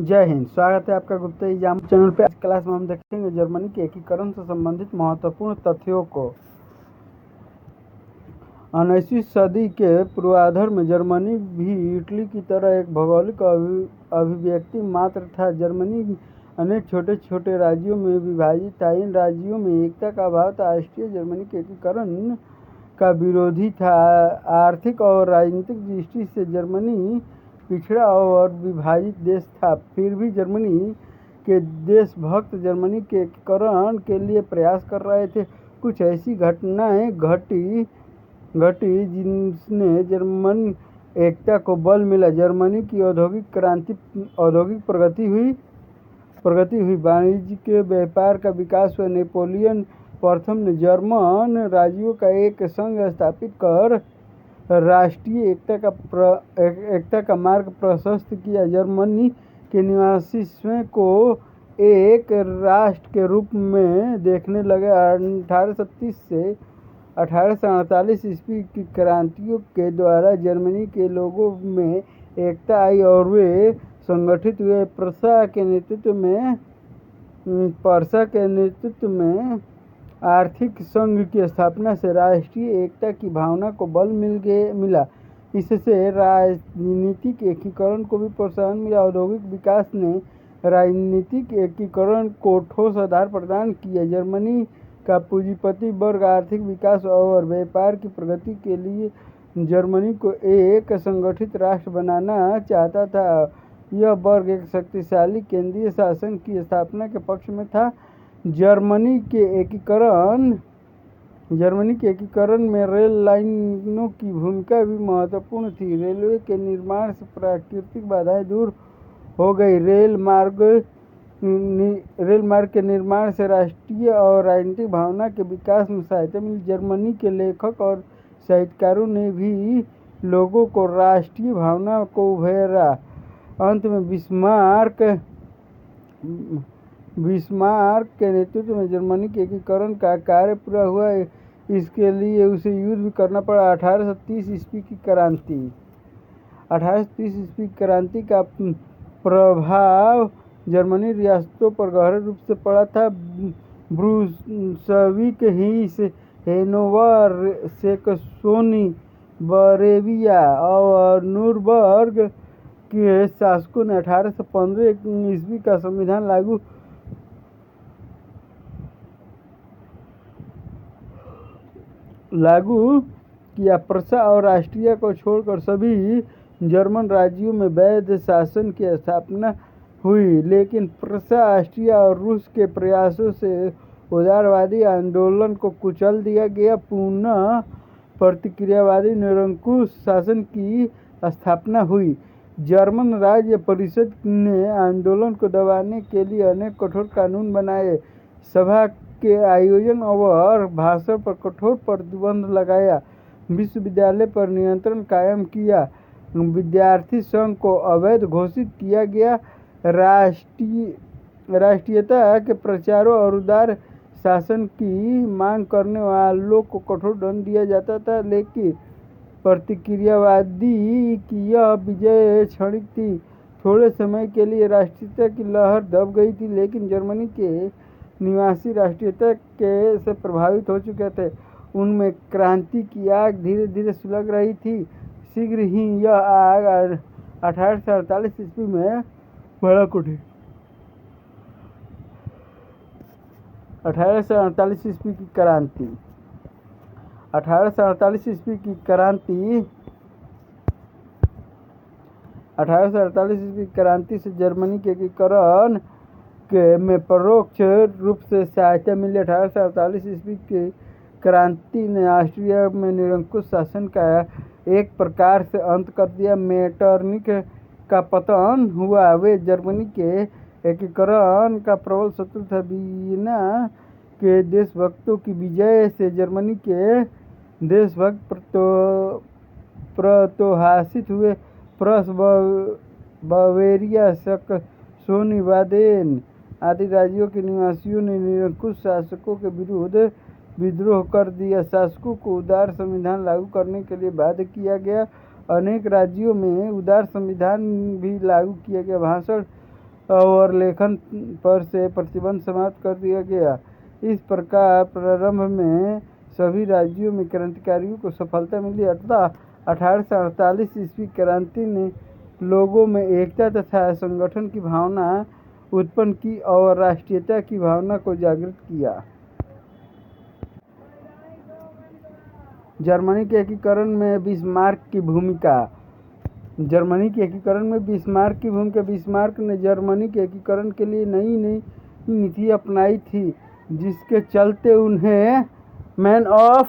जय हिंद। स्वागत है आपका गुप्ता एग्जाम चैनल पे। आज क्लास में हम देखेंगे जर्मनी के एकीकरण से संबंधित महत्वपूर्ण तथ्यों को। 19वीं सदी के पूर्वार्ध में जर्मनी भी इटली की तरह एक भौगोलिक अभिव्यक्ति मात्र था। जर्मनी अनेक छोटे छोटे राज्यों में विभाजित था। इन राज्यों में एकता का अभाव था। ऑस्ट्रिया जर्मनी के एकीकरण का विरोधी था। आर्थिक और राजनीतिक दृष्टि से जर्मनी पिछड़ा और विभाजित देश था। फिर भी जर्मनी के देशभक्त जर्मनी के एकीकरण के लिए प्रयास कर रहे थे। कुछ ऐसी घटनाएं घटी जिनसे जर्मन एकता को बल मिला। जर्मनी की औद्योगिक प्रगति हुई। वाणिज्य के व्यापार का विकास हुआ। नेपोलियन प्रथम ने जर्मन राज्यों का एक संघ स्थापित कर राष्ट्रीय एकता का मार्ग प्रशस्त किया। जर्मनी के निवासी स्वयं को एक राष्ट्र के रूप में देखने लगे। 1830 से 1848 ईस्वी की क्रांतियों के द्वारा जर्मनी के लोगों में एकता आई और वे संगठित हुए। पर्सा के नेतृत्व में आर्थिक संघ की स्थापना से राष्ट्रीय एकता की भावना को बल मिला। इससे राजनीतिक एकीकरण को भी प्रोत्साहन मिला। औद्योगिक विकास ने राजनीतिक एकीकरण को ठोस आधार प्रदान किया। जर्मनी का पूंजीपति वर्ग आर्थिक विकास और व्यापार की प्रगति के लिए जर्मनी को एक संगठित राष्ट्र बनाना चाहता था। यह वर्ग एक शक्तिशाली केंद्रीय शासन की स्थापना के पक्ष में था। जर्मनी के एकीकरण में रेल लाइनों की भूमिका भी महत्वपूर्ण थी। रेलवे के निर्माण से प्राकृतिक बाधाएं दूर हो गई। रेल मार्ग के निर्माण से राष्ट्रीय और राजनीतिक भावना के विकास में सहायता मिली। जर्मनी के लेखक और साहित्यकारों ने भी लोगों को राष्ट्रीय भावना को उभरा। अंत में बिस्मार्क के नेतृत्व में जर्मनी के एकीकरण का कार्य पूरा हुआ। इसके लिए उसे युद्ध भी करना पड़ा। 1830 ईस्वी की क्रांति का प्रभाव जर्मनी रियासतों पर गहरे रूप से पड़ा था। ब्रुंसविक, हीस, हैनोवर, सैक्सोनी, बवेरिया और न्यूरबर्ग के शासकों ने 1815 ईस्वी का संविधान लागू किया। पर्सा और ऑस्ट्रिया को छोड़कर सभी जर्मन राज्यों में वैध शासन की स्थापना हुई। लेकिन पर्सा, ऑस्ट्रिया और रूस के प्रयासों से उदारवादी आंदोलन को कुचल दिया गया। पुनः प्रतिक्रियावादी निरंकुश शासन की स्थापना हुई। जर्मन राज्य परिषद ने आंदोलन को दबाने के लिए अनेक कठोर कानून बनाए। सभा के आयोजन और भाषण पर कठोर प्रतिबंध लगाया। विश्वविद्यालय पर नियंत्रण कायम किया। विद्यार्थी संघ को अवैध घोषित किया गया। राष्ट्रीयता के प्रचारों और उदार शासन की मांग करने वालों को कठोर दंड दिया जाता था। लेकिन प्रतिक्रियावादी की यह विजय क्षणिक थी। थोड़े समय के लिए राष्ट्रीयता की लहर दब गई थी, लेकिन जर्मनी के निवासी राष्ट्रीयता से प्रभावित हो चुके थे। उनमें क्रांति की आग धीरे धीरे सुलग रही थी। शीघ्र ही यह आग 1848 ईस्वी में भड़क उठी। 1848 ईस्वी की क्रांति 1848 ईस्वी की क्रांति से जर्मनी के एकीकरण में परोक्ष रूप से सहायता मिली। 1848 ईस्वी की क्रांति ने ऑस्ट्रिया में निरंकुश शासन का एक प्रकार से अंत कर दिया। मेटरनिख का पतन हुआ। वे जर्मनी के एकीकरण का प्रबल शत्रु था। वियना के देशभक्तों की विजय से जर्मनी के देशभक्त प्रोत्साहित हुए। प्रस, बवेरिया, सैक्सोनी, बादेन आदि राज्यों के निवासियों ने निरंकुश शासकों के विरुद्ध विद्रोह कर दिया। शासकों को उदार संविधान लागू करने के लिए बाध्य किया गया। अनेक राज्यों में उदार संविधान भी लागू किया गया। भाषण और लेखन पर से प्रतिबंध समाप्त कर दिया गया। इस प्रकार प्रारंभ में सभी राज्यों में क्रांतिकारियों को सफलता मिली। 1848 ईस्वी क्रांति ने लोगों में एकता तथा संगठन की भावना उत्पन्न की और राष्ट्रीयता की भावना को जागृत किया। जर्मनी के एकीकरण में बिस्मार्क की भूमिका। बिस्मार्क ने जर्मनी के एकीकरण के लिए नई नीति अपनाई थी, जिसके चलते उन्हें मैन ऑफ